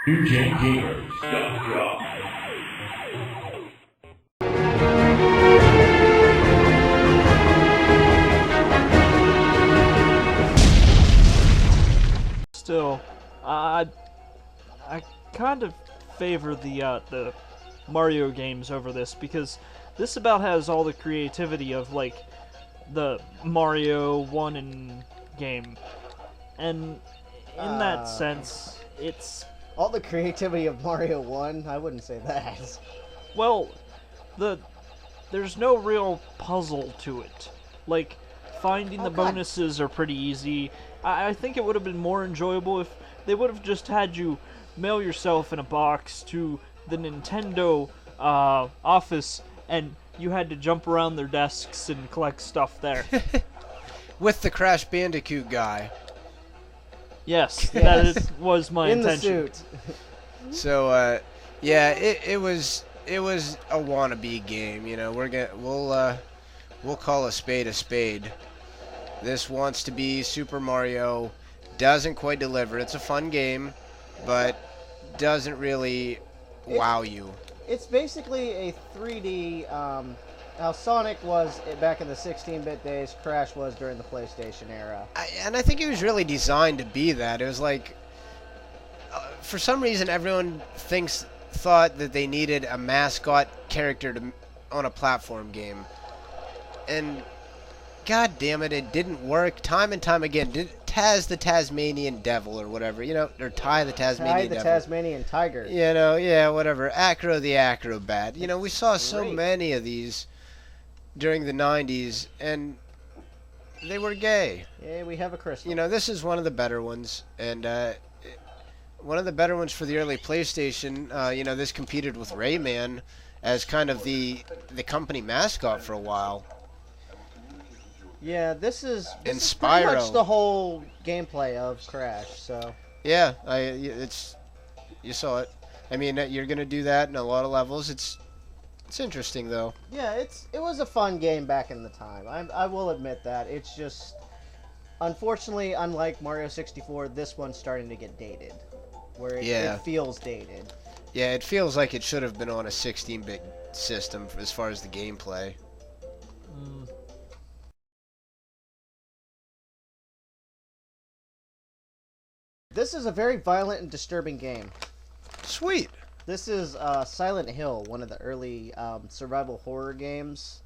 New Gen Gamers. Dump Drop. Still, I kind of favor the Mario games over this because this about has all the creativity of like the Mario 1 and game, and in that sense, it's all the creativity of Mario 1. I wouldn't say that. well, there's no real puzzle to it. Like finding the bonuses are pretty easy. I think it would have been more enjoyable if they would have just had you mail yourself in a box to the Nintendo office and you had to jump around their desks and collect stuff there. With the Crash Bandicoot guy. Yes, that was my intention. In the suit. So, yeah, it was a wannabe game. You know, we'll call a spade a spade. This wants to be Super Mario, doesn't quite deliver. It's a fun game, but doesn't really wow you. It's basically a 3D, how Sonic was back in the 16-bit days, Crash was during the PlayStation era. And I think it was really designed to be that. It was like, for some reason, everyone thought that they needed a mascot character on a platform game. And God damn it, it didn't work time and time again. Taz the Tasmanian Devil or whatever, you know, or Ty the Tasmanian Devil. Ty the Tasmanian Tiger. You know, yeah, whatever. Acro the Acrobat. You know, we saw so many of these during the 90s, and they were gay. Yeah, we have a crystal. You know, this is one of the better ones, and one of the better ones for the early PlayStation. You know, this competed with Rayman as kind of the company mascot for a while. Yeah, this is pretty Spyro. much the whole gameplay of Crash. So yeah, you saw it. I mean, you're gonna do that in a lot of levels. It's interesting though. Yeah, it was a fun game back in the time. I will admit that. It's just, unfortunately, unlike Mario 64, this one's starting to get dated, where it feels dated. Yeah, it feels like it should have been on a 16-bit system as far as the gameplay. This is a very violent and disturbing game. Sweet. This is Silent Hill, one of the early survival horror games,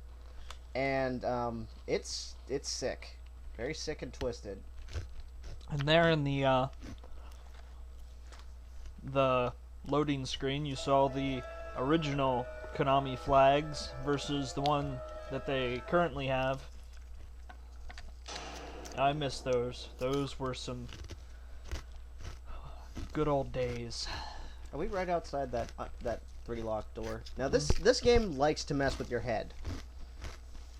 and it's sick, very sick and twisted. And there in the loading screen, you saw the original Konami flags versus the one that they currently have. I miss those. Those were some good old days. Are we right outside that 3-locked door? Now this game likes to mess with your head.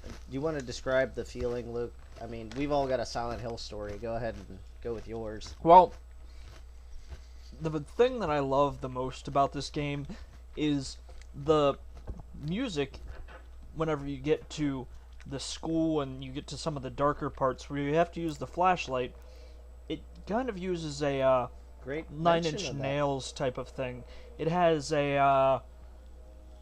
Do you want to describe the feeling, Luke? I mean, we've all got a Silent Hill story. Go ahead and go with yours. Well, the thing that I love the most about this game is the music. Whenever you get to the school and you get to some of the darker parts where you have to use the flashlight, it kind of uses a Great Nine Inch Nails type of thing. It has a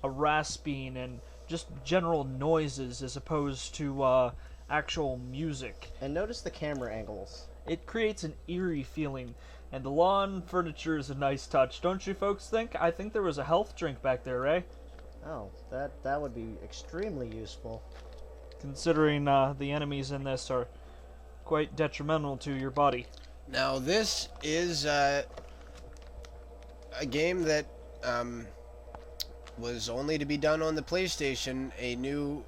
rasping and just general noises as opposed to actual music. And notice the camera angles. It creates an eerie feeling, and the lawn furniture is a nice touch, don't you folks think? I think there was a health drink back there, Ray. Oh, that would be extremely useful. Considering the enemies in this are quite detrimental to your body. Now, this is a game that was only to be done on the PlayStation. A new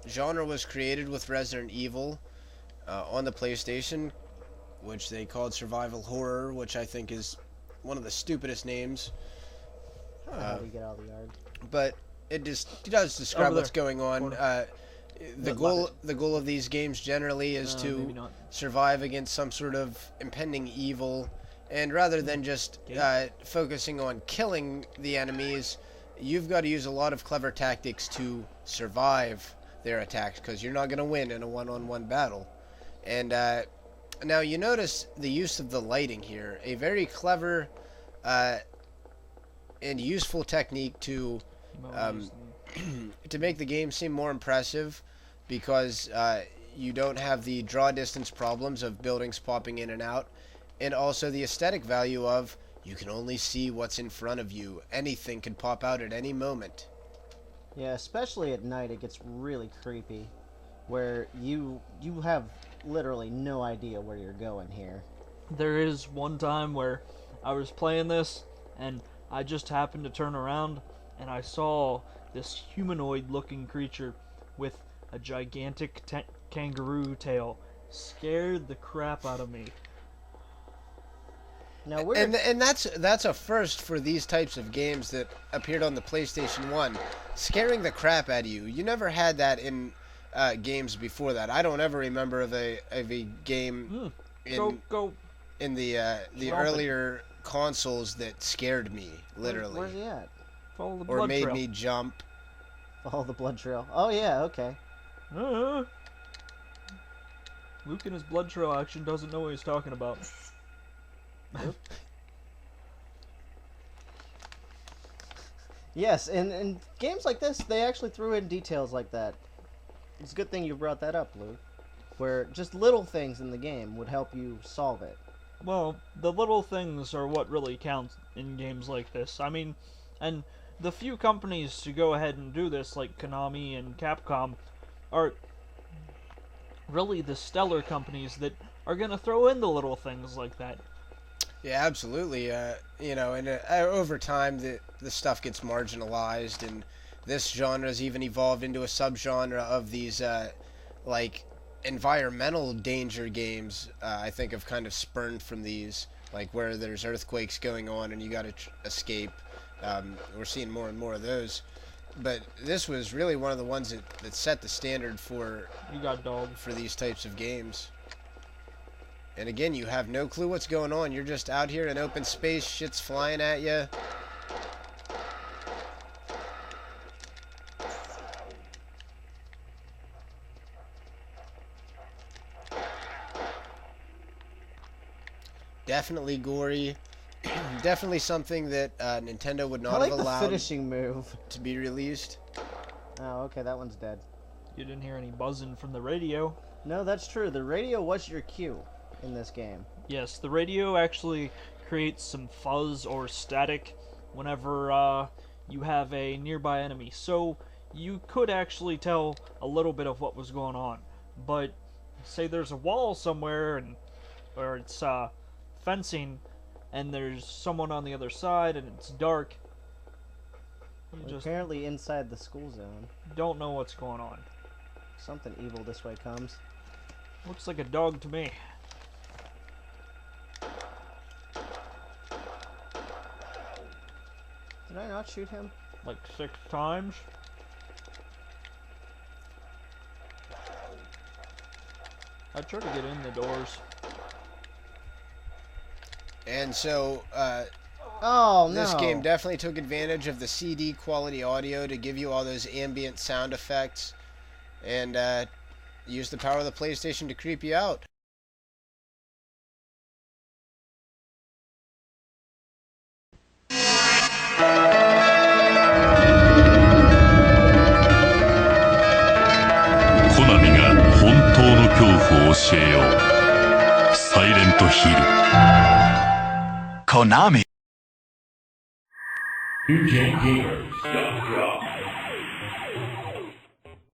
genre was created with Resident Evil on the PlayStation, which they called survival horror, which I think is one of the stupidest names. How do you get out of the yard? But it does describe what's going on. The goal of these games generally is to survive against some sort of impending evil, and rather than just focusing on killing the enemies, you've got to use a lot of clever tactics to survive their attacks, because you're not going to win in a one-on-one battle. And now you notice the use of the lighting here, a very clever and useful technique to to make the game seem more impressive, because you don't have the draw distance problems of buildings popping in and out, and also the aesthetic value of you can only see what's in front of you. Anything can pop out at any moment. Yeah, especially at night, it gets really creepy, where you have literally no idea where you're going here. There is one time where I was playing this, and I just happened to turn around, and I saw this humanoid-looking creature with a gigantic kangaroo tail. Scared the crap out of me. Now and that's a first for these types of games that appeared on the PlayStation 1. Scaring the crap out of you. You never had that in games before that. I don't ever remember of a game in the earlier consoles that scared me, literally. Where's he at? Follow the blood or made trail. me jump. Follow the blood trail. Oh yeah, okay. Luke in his blood trail action doesn't know what he's talking about. Yes, and in games like this, they actually threw in details like that. It's a good thing you brought that up, Luke. Where just little things in the game would help you solve it. Well, the little things are what really counts in games like this. I mean, and the few companies to go ahead and do this, like Konami and Capcom, are really the stellar companies that are going to throw in the little things like that. Yeah, absolutely. You know, and over time, the stuff gets marginalized, and this genre's even evolved into a subgenre of these, like, environmental danger games. I think have kind of spurned from these, like where there's earthquakes going on and you got to escape. We're seeing more and more of those. But this was really one of the ones that set the standard for these types of games. And again, you have no clue what's going on. You're just out here in open space, shit's flying at you. Definitely gory. Definitely something that Nintendo would not have allowed the finishing move to be released. Oh, okay, that one's dead. You didn't hear any buzzing from the radio. No, that's true. The radio was your cue in this game. Yes, the radio actually creates some fuzz or static whenever you have a nearby enemy. So you could actually tell a little bit of what was going on. But say there's a wall somewhere or it's fencing and there's someone on the other side and it's dark. We're apparently inside the school zone. Don't know what's going on. Something evil this way comes. Looks like a dog to me. Did I not shoot him? Like 6 times. I try to get in the doors. And so, oh, no. This game definitely took advantage of the CD quality audio to give you all those ambient sound effects and use the power of the PlayStation to creep you out. Konami. Gamers.com.